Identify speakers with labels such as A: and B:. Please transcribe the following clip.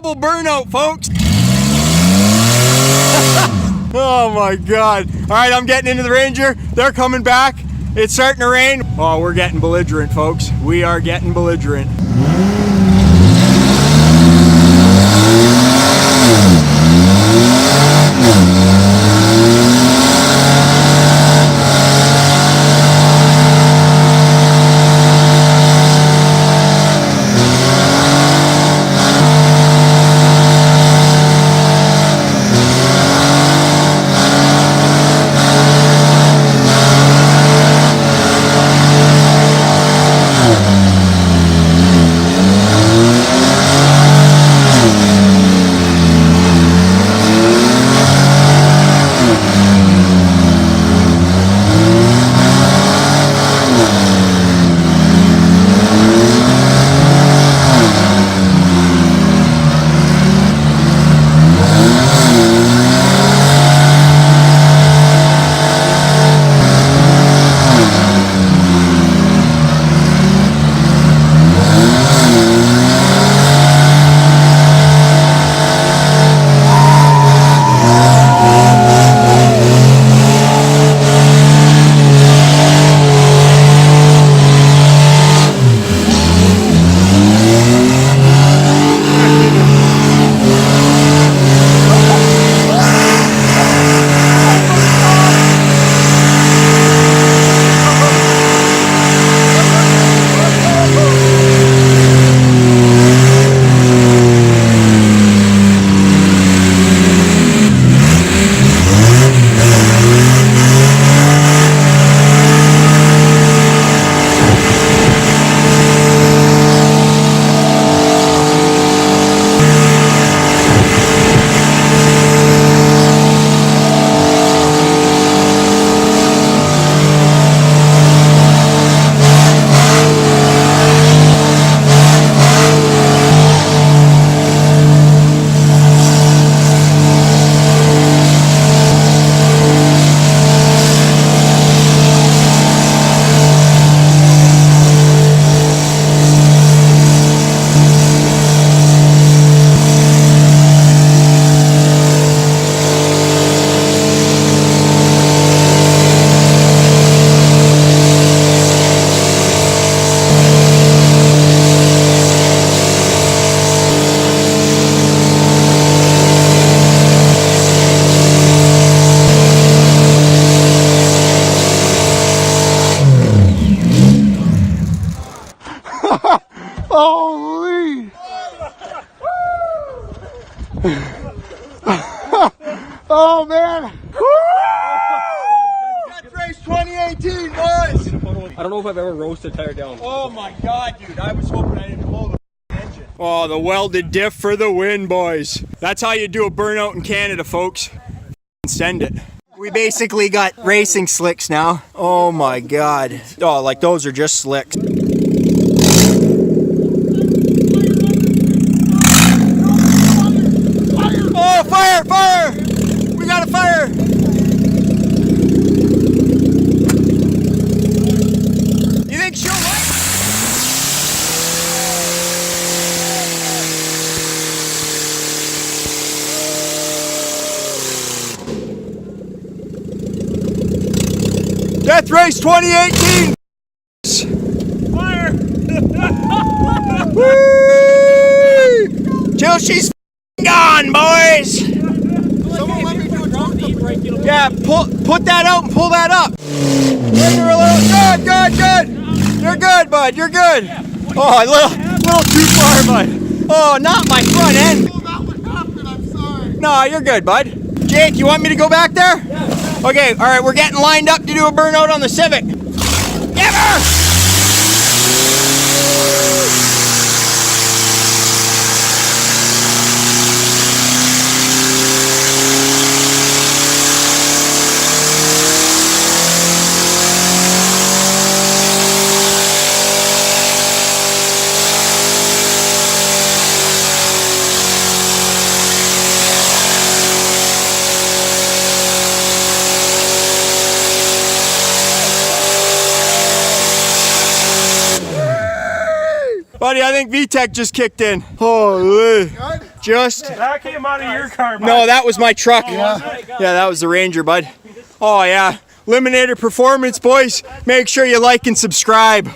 A: double burnout, folks. Oh my God. All right, I'm getting into the Ranger. They're coming back. It's starting to rain. Oh, we're getting belligerent, folks. We are getting belligerent. Holy! Oh man! Death Race 2018, boys!
B: I don't know if I've ever roasted a tire down.
A: Oh my God, dude! I was hoping I didn't blow the engine. Oh, the welded diff for the win, boys! That's how you do a burnout in Canada, folks. Send it. We basically got racing slicks now. Oh my God! Oh, like those are just slicks. Oh, fire! Fire! We got a fire! You think she'll like? Death Race 2018! Fire! Woo! Till she's gone, boys! Someone let me do a drop. Yeah, put that out and pull that up. Good, good, good. You're good, bud. You're good. Oh, a little too far, bud. Oh, not my front end.
C: That would happen, I'm sorry.
A: No, you're good, bud. Jake, you want me to go back there? Yeah. Okay, all right, we're getting lined up to do a burnout on the Civic. Give her! Buddy, I think VTEC just kicked in. Holy. Just.
B: That came out of your car, bud.
A: No, that was my truck. Yeah, that was the Ranger, bud. Oh, yeah. Eliminator Performance, boys. Make sure you like and subscribe.